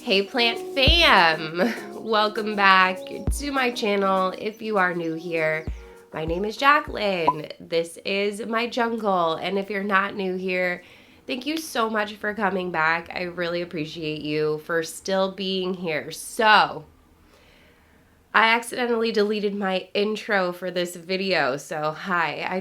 Hey plant fam! Welcome back to my channel if you are new here. My name is Jaclynn. This is my jungle, and if you're not new here, thank you so much for coming back. I really appreciate you for still being here. So, I accidentally deleted my intro for this video, so hi, I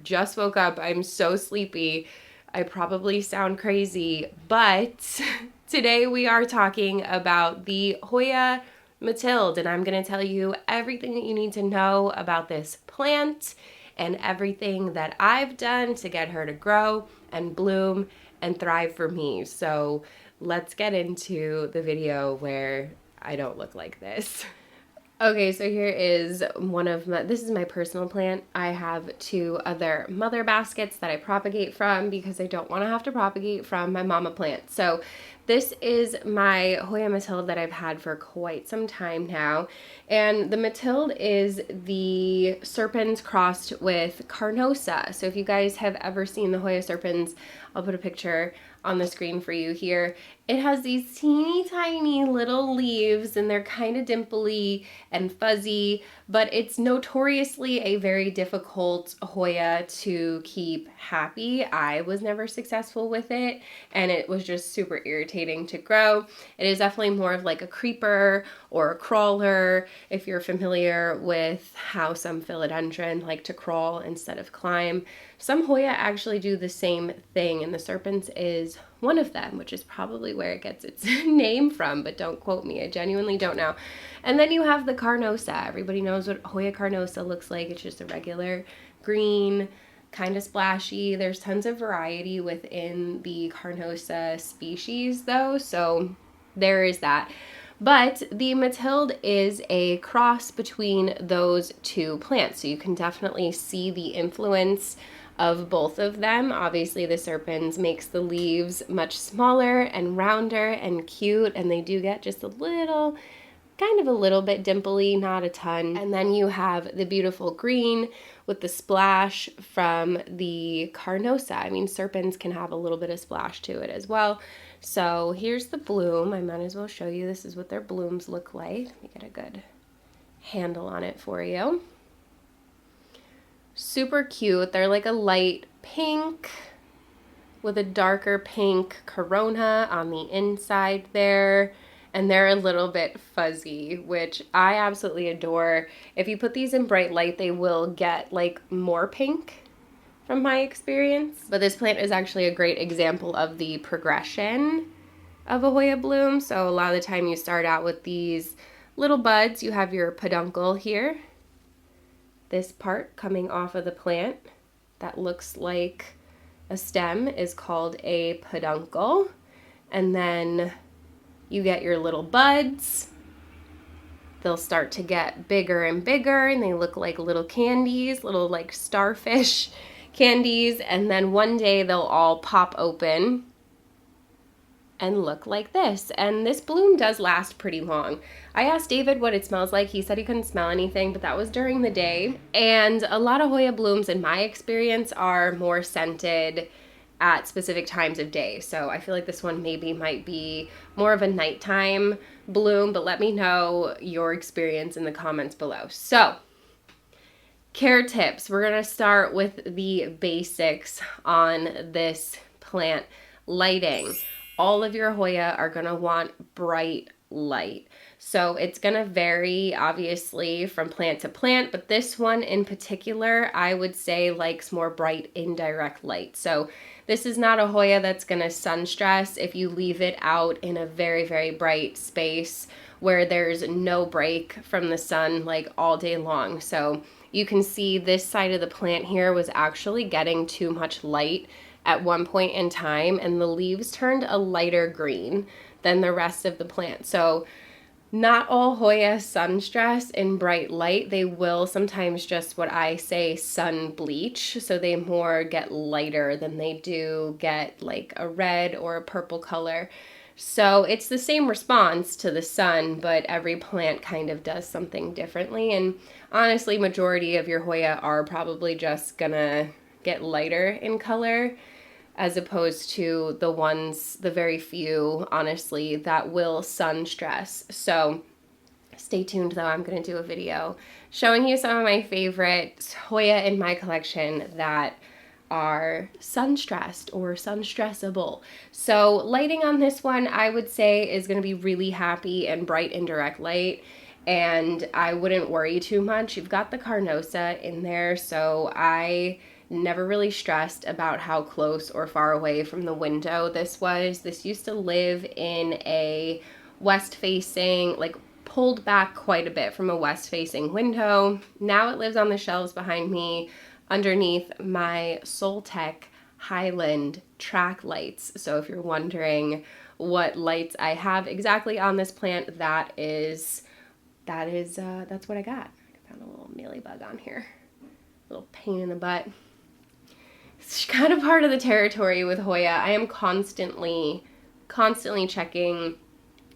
just woke up. I'm so sleepy. I probably sound crazy, but today we are talking about the Hoya Mathilde, and I'm going to tell you everything that you need to know about this plant and everything that I've done to get her to grow and bloom and thrive for me. So let's get into the video where I don't look like this. Okay, so here is this is my personal plant. I have two other mother baskets that I propagate from because I don't want to have to propagate from my mama plant. So this is my Hoya Mathilde that I've had for quite some time now. And the Mathilde is the Serpens crossed with Carnosa. So if you guys have ever seen the Hoya Serpens, I'll put a picture on the screen for you here. It has these teeny tiny little leaves and they're kind of dimply and fuzzy, but it's notoriously a very difficult Hoya to keep happy. I was never successful with it and it was just super irritating to grow. It is definitely more of like a creeper or a crawler if you're familiar with how some philodendron like to crawl instead of climb. Some Hoya actually do the same thing, and the Serpens is one of them, which is probably where it gets its name from, but don't quote me. I genuinely don't know. And then you have the Carnosa. Everybody knows what Hoya Carnosa looks like. It's just a regular green, kind of splashy. There's tons of variety within the Carnosa species though, so there is that. But the Mathilde is a cross between those two plants, so you can definitely see the influence of both of them. Obviously the Serpens makes the leaves much smaller and rounder and cute, and they do get just a little bit dimply, not a ton. And then you have the beautiful green with the splash from the Carnosa. I mean, Serpens can have a little bit of splash to it as well. So here's the bloom. I might as well show you. This is what their blooms look like. Let me get a good handle on it for you. Super cute. They're like a light pink with a darker pink corona on the inside there. And they're a little bit fuzzy, which I absolutely adore. If you put these in bright light, they will get like more pink from my experience. But this plant is actually a great example of the progression of a Hoya bloom. So a lot of the time you start out with these little buds. You have your peduncle here. This part coming off of the plant that looks like a stem is called a peduncle. And then you get your little buds. They'll start to get bigger and bigger and they look like little candies, little like starfish candies. And then one day they'll all pop open and look like this. And this bloom does last pretty long. I asked David what it smells like. He said he couldn't smell anything, but that was during the day. And a lot of Hoya blooms, in my experience, are more scented at specific times of day. So I feel like this one maybe might be more of a nighttime bloom, but let me know your experience in the comments below. So, care tips. We're gonna start with the basics on this plant. Lighting. All of your Hoya are gonna want bright light. So it's gonna vary obviously from plant to plant, but this one in particular, I would say likes more bright indirect light. So this is not a Hoya that's gonna sun stress if you leave it out in a very, very bright space where there's no break from the sun like all day long. So you can see this side of the plant here was actually getting too much light at one point in time, and the leaves turned a lighter green than the rest of the plant. So not all Hoya sun stress in bright light. They will sometimes just what I say sun bleach. So they more get lighter than they do get like a red or a purple color. So it's the same response to the sun, but every plant kind of does something differently. And honestly, majority of your Hoya are probably just gonna get lighter in color as opposed to the ones, the very few, honestly, that will sun stress. So stay tuned though, I'm gonna do a video showing you some of my favorite Hoya in my collection that are sun stressed or sun stressable. So lighting on this one, I would say, is gonna be really happy and bright indirect light, and I wouldn't worry too much. You've got the Carnosa in there, so I never really stressed about how close or far away from the window this was. This used to live in a west-facing, like pulled back quite a bit from a west-facing window. Now it lives on the shelves behind me underneath my Soltech Highland track lights. So if you're wondering what lights I have exactly on this plant, that's what I got. I found a little mealybug on here. A little pain in the butt. It's kind of part of the territory with Hoya. I am constantly checking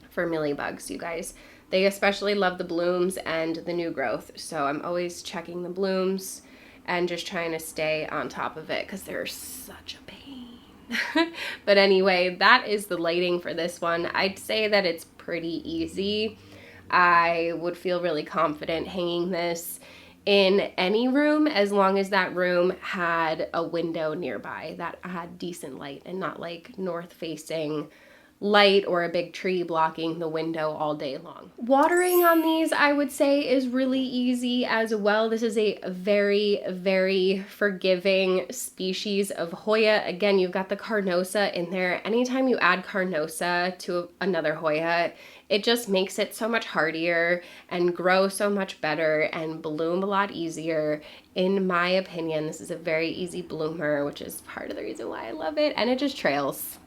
for mealybugs, you guys. They especially love the blooms and the new growth. So I'm always checking the blooms and just trying to stay on top of it because they're such a pain. But anyway, that is the lighting for this one. I'd say that it's pretty easy. I would feel really confident hanging this in any room as long as that room had a window nearby that had decent light and not like north facing light or a big tree blocking the window all day long. Watering on these, I would say, is really easy as well. This is a very, very forgiving species of Hoya. Again, you've got the Carnosa in there. Anytime you add Carnosa to another Hoya, it just makes it so much hardier and grow so much better and bloom a lot easier. In my opinion, this is a very easy bloomer, which is part of the reason why I love it. And it just trails.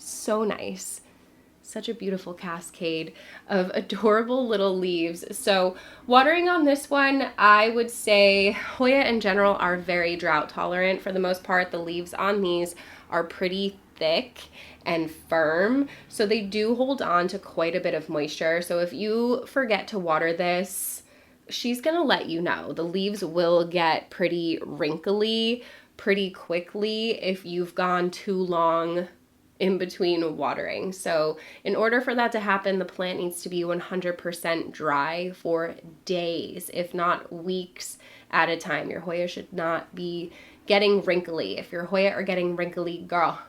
So nice. Such a beautiful cascade of adorable little leaves. So watering on this one, I would say Hoya in general are very drought tolerant. For the most part, the leaves on these are pretty thick and firm, so they do hold on to quite a bit of moisture. So if you forget to water this, she's gonna let you know. The leaves will get pretty wrinkly pretty quickly if you've gone too long in between watering. So in order for that to happen, the plant needs to be 100% dry for days, if not weeks at a time. Your Hoya should not be getting wrinkly. If your Hoya are getting wrinkly, girl,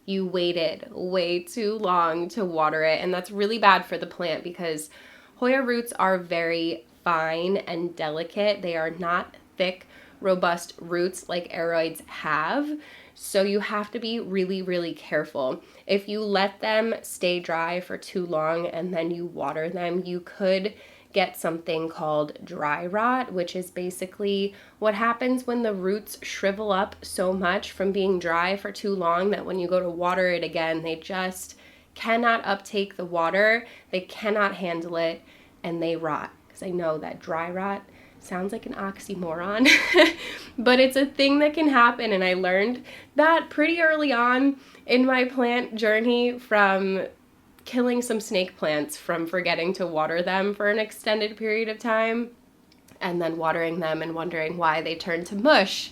you waited way too long to water it. And that's really bad for the plant because Hoya roots are very fine and delicate. They are not thick, robust roots like aroids have. So you have to be really, really careful. If you let them stay dry for too long and then you water them, you could get something called dry rot, which is basically what happens when the roots shrivel up so much from being dry for too long that when you go to water it again, they just cannot uptake the water, they cannot handle it, and they rot. Because I know that dry rot sounds like an oxymoron, but it's a thing that can happen, and I learned that pretty early on in my plant journey from killing some snake plants from forgetting to water them for an extended period of time, and then watering them and wondering why they turned to mush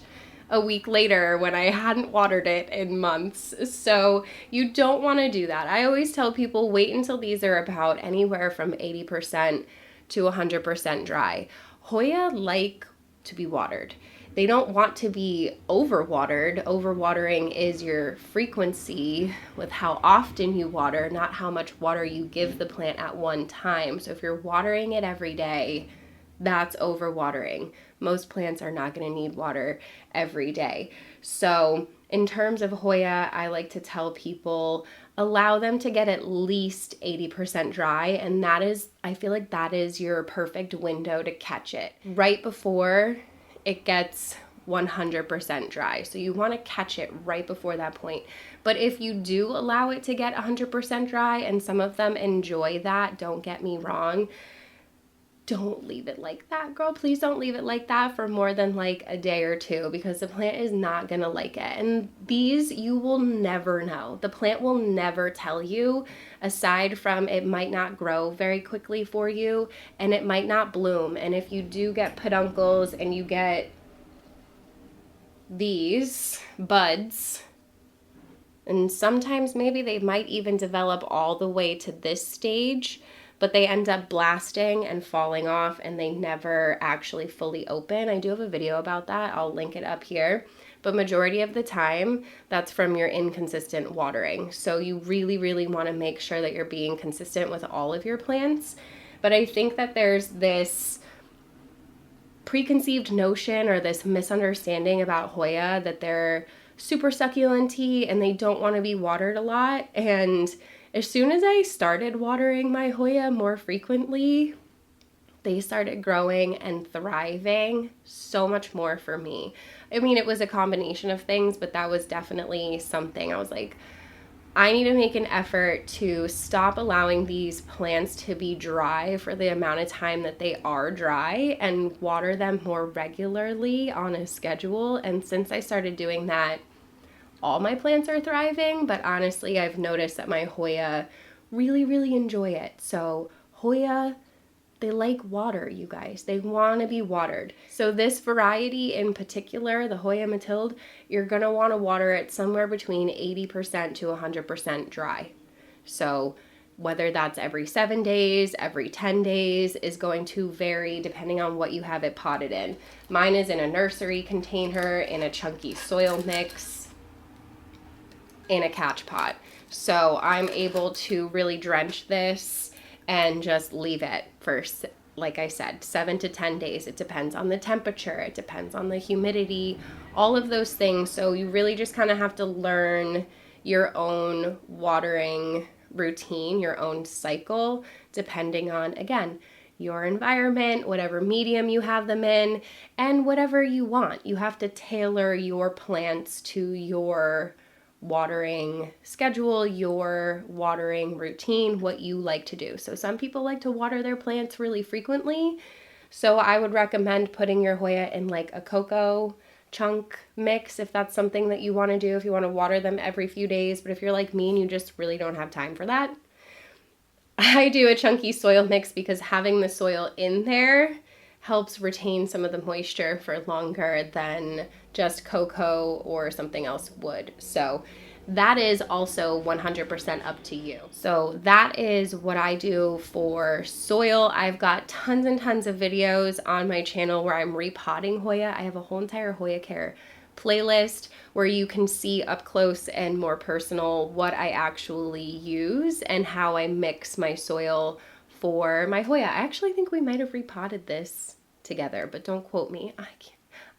a week later when I hadn't watered it in months. So you don't want to do that. I always tell people wait until these are about anywhere from 80% to 100% dry. Hoya like to be watered. They don't want to be overwatered. Overwatering is your frequency with how often you water, not how much water you give the plant at one time. So if you're watering it every day, that's overwatering. Most plants are not going to need water every day. So in terms of Hoya, I like to tell people allow them to get at least 80% dry, and that is, I feel like that is your perfect window to catch it right before it gets 100% dry. So you want to catch it right before that point. But if you do allow it to get 100% dry, and some of them enjoy that, don't get me wrong, don't leave it like that, girl. Please don't leave it like that for more than like a day or two, because the plant is not gonna like it. And these, you will never know. The plant will never tell you, aside from it might not grow very quickly for you and it might not bloom. And if you do get peduncles and you get these buds, And sometimes maybe they might even develop all the way to this stage, but they end up blasting and falling off and they never actually fully open. I do have a video about that. I'll link it up here. But majority of the time, that's from your inconsistent watering. So you really, really want to make sure that you're being consistent with all of your plants. But I think that there's this preconceived notion or this misunderstanding about Hoya that they're super succulent-y and they don't want to be watered a lot. And as soon as I started watering my Hoya more frequently, they started growing and thriving so much more for me. I mean, it was a combination of things, but that was definitely something. I was like, I need to make an effort to stop allowing these plants to be dry for the amount of time that they are dry and water them more regularly on a schedule. And since I started doing that, all my plants are thriving, but honestly, I've noticed that my Hoya really, really enjoy it. So Hoya, they like water, you guys. They want to be watered. So this variety in particular, the Hoya Mathilde, you're going to want to water it somewhere between 80% to 100% dry. So whether that's every 7 days, every 10 days is going to vary depending on what you have it potted in. Mine is in a nursery container, in a chunky soil mix, in a catch pot. So I'm able to really drench this and just leave it for, like I said, 7 to 10 days. It depends on the temperature, it depends on the humidity, all of those things. So you really just kind of have to learn your own watering routine, your own cycle, depending on, again, your environment, whatever medium you have them in, and whatever you want. You have to tailor your plants to your watering schedule, your watering routine, what you like to do. So some people like to water their plants really frequently. So I would recommend putting your Hoya in like a cocoa chunk mix if that's something that you want to do, if you want to water them every few days. But if you're like me and you just really don't have time for that, I do a chunky soil mix because having the soil in there helps retain some of the moisture for longer than just cocoa or something else would. So that is also 100% up to you. So that is what I do for soil. I've got tons and tons of videos on my channel where I'm repotting Hoya. I have a whole entire Hoya Care playlist where you can see up close and more personal what I actually use and how I mix my soil for my Hoya. I actually think we might have repotted this together, but don't quote me.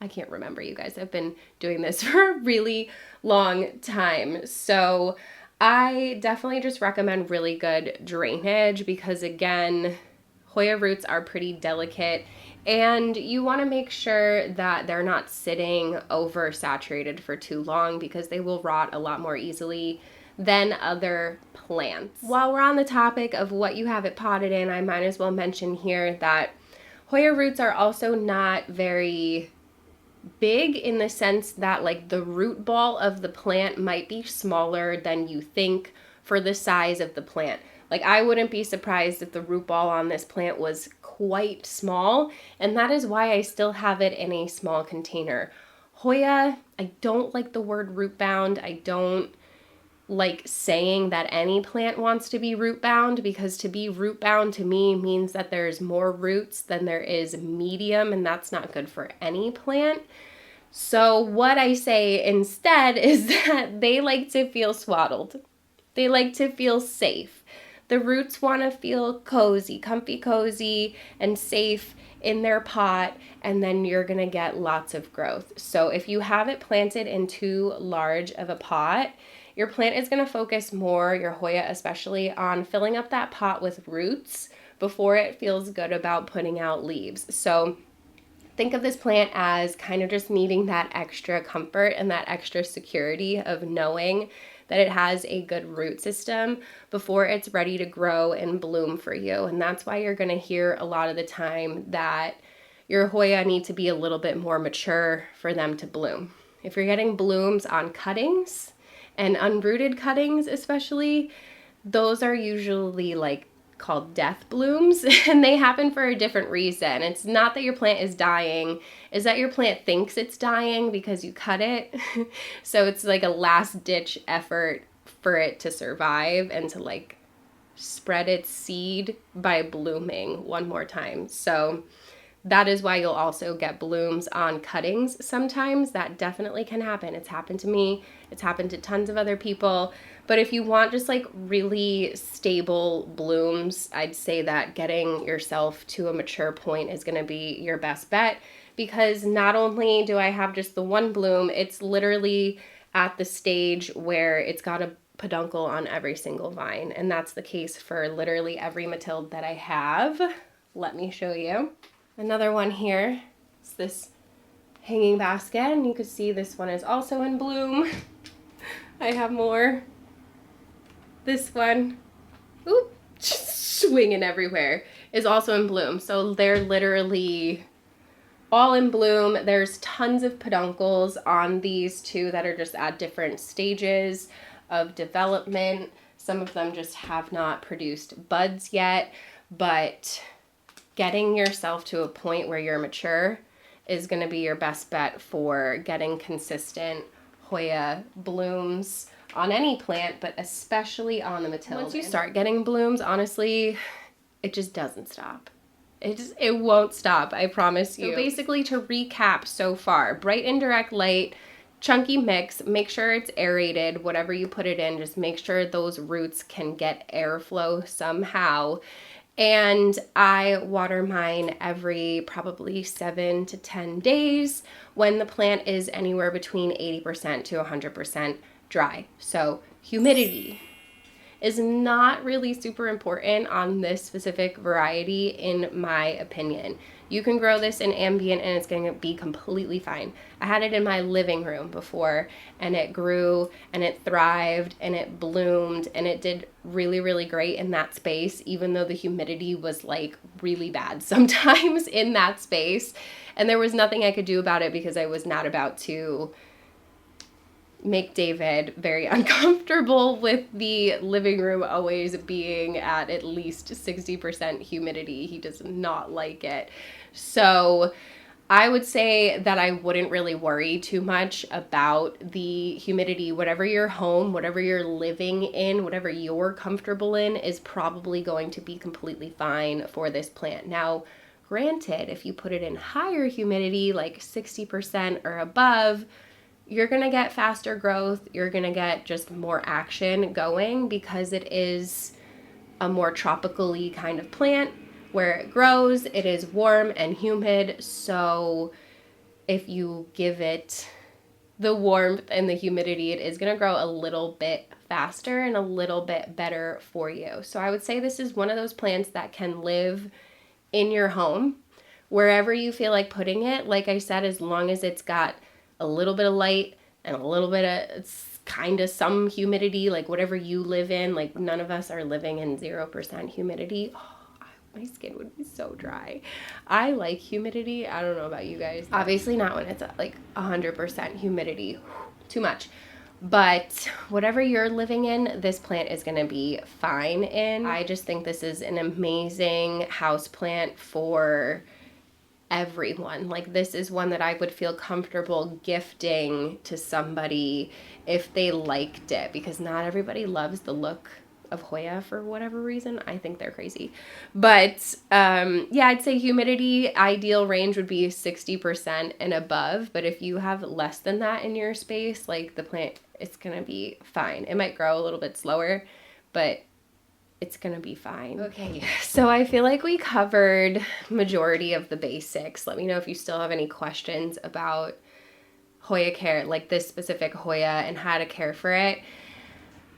I can't remember, you guys. I've been doing this for a really long time. So I definitely just recommend really good drainage because, again, Hoya roots are pretty delicate and you want to make sure that they're not sitting oversaturated for too long because they will rot a lot more easily than other plants. While we're on the topic of what you have it potted in, I might as well mention here that Hoya roots are also not very big in the sense that like the root ball of the plant might be smaller than you think for the size of the plant. Like I wouldn't be surprised if the root ball on this plant was quite small, and that is why I still have it in a small container. Hoya, I don't like the word root bound. I don't like saying that any plant wants to be root bound because to be root bound to me means that there's more roots than there is medium, and that's not good for any plant. So what I say instead is that they like to feel swaddled. They like to feel safe. The roots want to feel cozy, comfy cozy, and safe in their pot, and then you're going to get lots of growth. So if you have it planted in too large of a pot, your plant is going to focus more, your Hoya especially, on filling up that pot with roots before it feels good about putting out leaves. So think of this plant as kind of just needing that extra comfort and that extra security of knowing that it has a good root system before it's ready to grow and bloom for you. And that's why you're going to hear a lot of the time that your Hoya need to be a little bit more mature for them to bloom. If you're getting blooms on cuttings, and unrooted cuttings especially, those are usually like called death blooms, and they happen for a different reason. It's not that your plant is dying, is that your plant thinks it's dying because you cut it. So it's like a last ditch effort for it to survive and to like spread its seed by blooming one more time. So that is why you'll also get blooms on cuttings sometimes. That definitely can happen. It's happened to me. It's happened to tons of other people. But if you want just like really stable blooms, I'd say that getting yourself to a mature point is going to be your best bet, because not only do I have just the one bloom, it's literally at the stage where it's got a peduncle on every single vine. And that's the case for literally every Mathilde that I have. Let me show you. Another one here is this hanging basket, and you can see this one is also in bloom. I have more. This one, oop, swinging everywhere, is also in bloom. So they're literally all in bloom. There's tons of peduncles on these two that are just at different stages of development. Some of them just have not produced buds yet, but getting yourself to a point where you're mature is going to be your best bet for getting consistent Hoya blooms on any plant, but especially on the Mathilde. Once you start getting blooms, honestly, it just doesn't stop. It won't stop, I promise you. So basically, to recap so far, bright indirect light, chunky mix, make sure it's aerated, whatever you put it in, just make sure those roots can get airflow somehow. And I water mine every probably 7 to 10 days when the plant is anywhere between 80% to 100% dry. So humidity is not really super important on this specific variety, in my opinion. You can grow this in ambient and it's going to be completely fine. I had it in my living room before, and it grew and it thrived and it bloomed and it did really, really great in that space, even though the humidity was like really bad sometimes in that space. And there was nothing I could do about it because I was not about to make David very uncomfortable with the living room always being at least 60% humidity. He does not like it. So I would say that I wouldn't really worry too much about the humidity. Whatever your home, whatever you're living in, whatever you're comfortable in is probably going to be completely fine for this plant. Now, granted, if you put it in higher humidity, like 60% or above, you're going to get faster growth. You're going to get just more action going because it is a more tropically kind of plant where it grows. It is warm and humid. So if you give it the warmth and the humidity, it is going to grow a little bit faster and a little bit better for you. So I would say this is one of those plants that can live in your home wherever you feel like putting it. Like I said, as long as it's got a little bit of light and a little bit of kind of some humidity, like whatever you live in. Like none of us are living in 0% humidity. Oh, my skin would be so dry. I like humidity. I don't know about you guys. Obviously not when it's at like 100% humidity. Too much. But whatever you're living in, this plant is going to be fine in. I just think this is an amazing house plant for everyone. Like this is one that I would feel comfortable gifting to somebody if they liked it, because not everybody loves the look of Hoya for whatever reason. I think they're crazy. But yeah, I'd say humidity ideal range would be 60% and above. But if you have less than that in your space, like the plant, it's going to be fine. It might grow a little bit slower, but it's gonna be fine. Okay, so I feel like we covered majority of the basics. Let me know if you still have any questions about Hoya care, like this specific Hoya and how to care for it.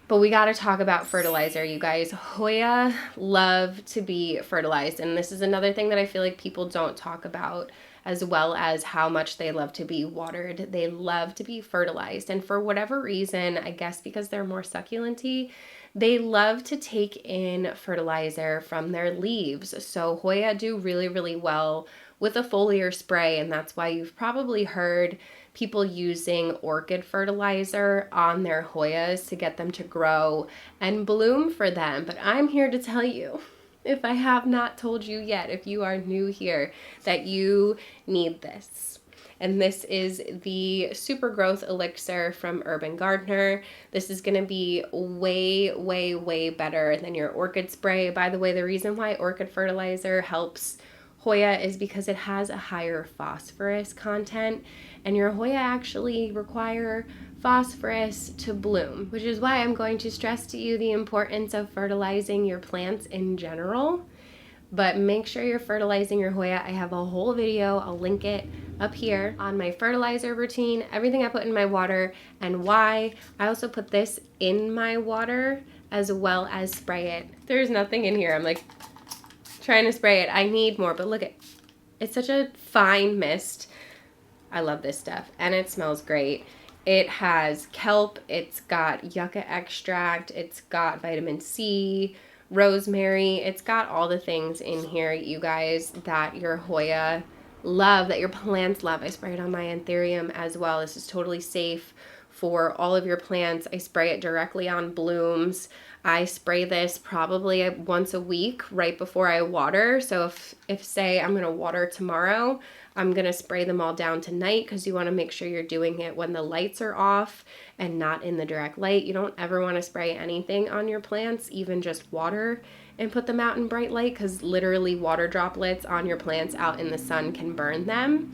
But we gotta talk about fertilizer, you guys. Hoya love to be fertilized, and this is another thing that I feel like people don't talk about, as well as how much they love to be watered. They love to be fertilized, and for whatever reason, I guess because they're more succulent-y, they love to take in fertilizer from their leaves. So Hoya do really, really well with a foliar spray, and that's why you've probably heard people using Orchid fertilizer on their Hoyas to get them to grow and bloom for them. But I'm here to tell you, if I have not told you yet, if you are new here, that you need this. And this is the Super Growth Elixir from Urban Gardener. This is gonna be way, way, way better than your Orchid spray. By the way, the reason why Orchid fertilizer helps Hoya is because it has a higher phosphorus content, and your Hoya actually require phosphorus to bloom, which is why I'm going to stress to you the importance of fertilizing your plants in general. But make sure you're fertilizing your Hoya. I have a whole video, I'll link it up here, on my fertilizer routine, everything I put in my water and why. I also put this in my water as well as spray it. There's nothing in here. I'm like trying to spray it. I need more, but look at, it's such a fine mist. I love this stuff and it smells great. It has kelp, it's got yucca extract, it's got vitamin C, rosemary. It's got all the things in here, you guys, that your Hoya love, that your plants love. I spray it on my anthurium as well. This is totally safe for all of your plants. I spray it directly on blooms. I spray this probably once a week right before I water. So if say I'm gonna water tomorrow, I'm gonna spray them all down tonight, because you wanna make sure you're doing it when the lights are off and not in the direct light. You don't ever wanna spray anything on your plants, even just water, and put them out in bright light, because literally water droplets on your plants out in the sun can burn them.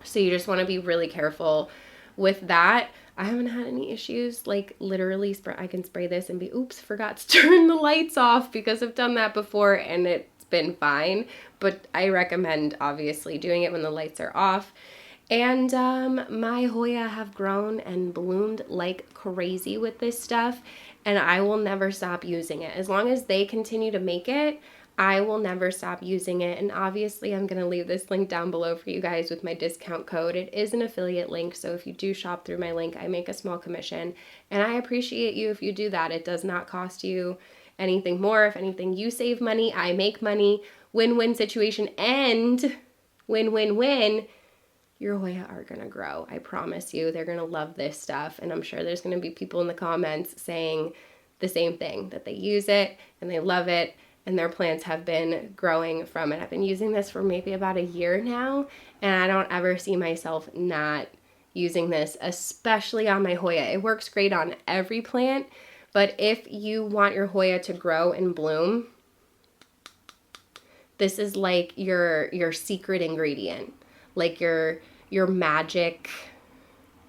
So you just wanna be really careful with that. I haven't had any issues, like literally I can spray this and be, oops, forgot to turn the lights off, because I've done that before and it's been fine. But I recommend obviously doing it when the lights are off. And my Hoya have grown and bloomed like crazy with this stuff, and I will never stop using it. As long as they continue to make it, I will never stop using it. And obviously I'm going to leave this link down below for you guys with my discount code. It is an affiliate link, so if you do shop through my link, I make a small commission, and I appreciate you if you do that. It does not cost you anything more. If anything, you save money, I make money. Win-win situation, and win-win-win. Your Hoya are gonna grow. I promise you, they're gonna love this stuff. And I'm sure there's gonna be people in the comments saying the same thing, that they use it and they love it and their plants have been growing from it. I've been using this for maybe about a year now, and I don't ever see myself not using this, especially on my Hoya. It works great on every plant, but if you want your Hoya to grow and bloom, this is like your secret ingredient, like your magic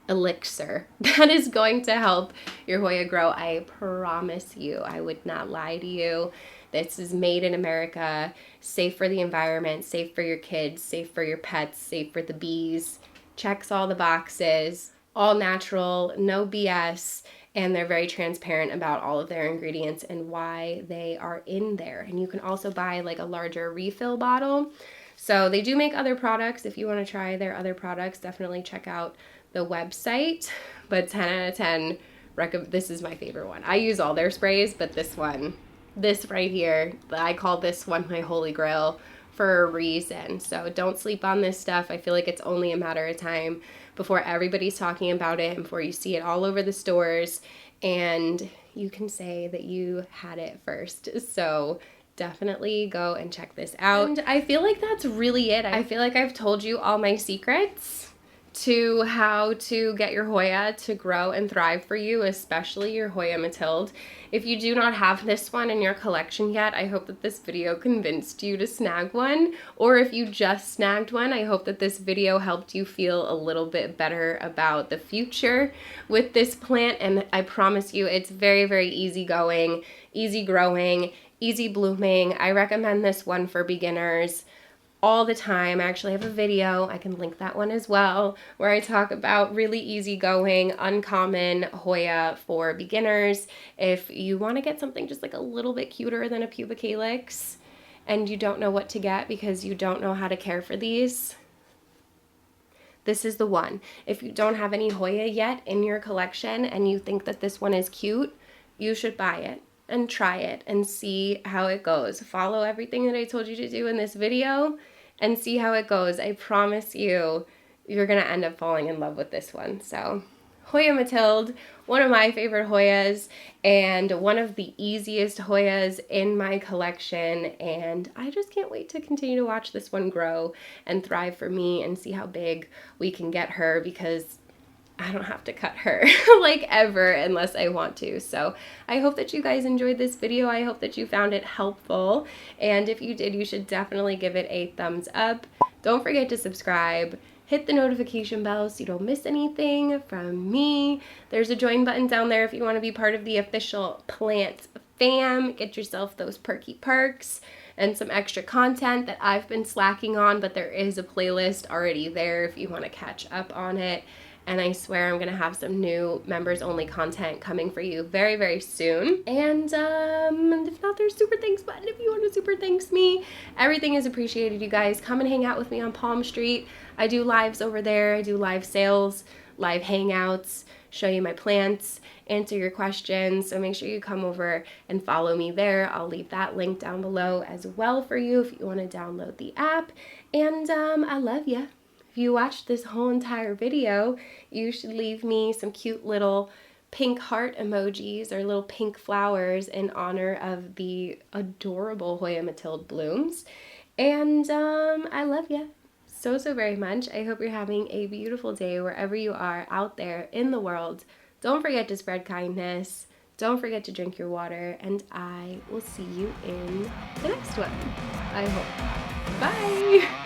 elixir that is going to help your Hoya grow. I promise you, I would not lie to you. This is made in America, safe for the environment, safe for your kids, safe for your pets, safe for the bees. Checks all the boxes, all natural, no BS, and they're very transparent about all of their ingredients and why they are in there. And you can also buy like a larger refill bottle. So they do make other products. If you want to try their other products, definitely check out the website. But 10 out of 10, this is my favorite one. I use all their sprays, but this one, this right here, I call this one my holy grail for a reason. So don't sleep on this stuff. I feel like it's only a matter of time before everybody's talking about it and before you see it all over the stores and you can say that you had it first. So definitely go and check this out. And I feel like that's really it. I feel like I've told you all my secrets to how to get your Hoya to grow and thrive for you, especially your Hoya Mathilde. If you do not have this one in your collection yet, I hope that this video convinced you to snag one. Or if you just snagged one, I hope that this video helped you feel a little bit better about the future with this plant. And I promise you, it's very, very easygoing, easy growing, easy blooming. I recommend this one for beginners all the time. I actually have a video, I can link that one as well, where I talk about really easygoing, uncommon Hoya for beginners. If you want to get something just like a little bit cuter than a pubic calyx and you don't know what to get because you don't know how to care for these, this is the one. If you don't have any Hoya yet in your collection and you think that this one is cute, you should buy it and try it and see how it goes. Follow everything that I told you to do in this video and see how it goes. I promise you, you're gonna end up falling in love with this one. So Hoya Mathilde, one of my favorite Hoyas and one of the easiest Hoyas in my collection, and I just can't wait to continue to watch this one grow and thrive for me and see how big we can get her, because I don't have to cut her like ever unless I want to. So I hope that you guys enjoyed this video. I hope that you found it helpful. And if you did, you should definitely give it a thumbs up. Don't forget to subscribe. Hit the notification bell so you don't miss anything from me. There's a join button down there if you want to be part of the official Plant fam. Get yourself those perky perks and some extra content that I've been slacking on, but there is a playlist already there if you want to catch up on it. And I swear I'm going to have some new members only content coming for you very, very soon. And if not, there's super thanks button if you want to super thanks me. Everything is appreciated, you guys. Come and hang out with me on Palm Street. I do lives over there. I do live sales, live hangouts, show you my plants, answer your questions. So make sure you come over and follow me there. I'll leave that link down below as well for you if you want to download the app. And I love you. If you watched this whole entire video, you should leave me some cute little pink heart emojis or little pink flowers in honor of the adorable Hoya Mathilde blooms. And I love you so, so very much. I hope you're having a beautiful day wherever you are out there in the world. Don't forget to spread kindness. Don't forget to drink your water. And I will see you in the next one, I hope. Bye!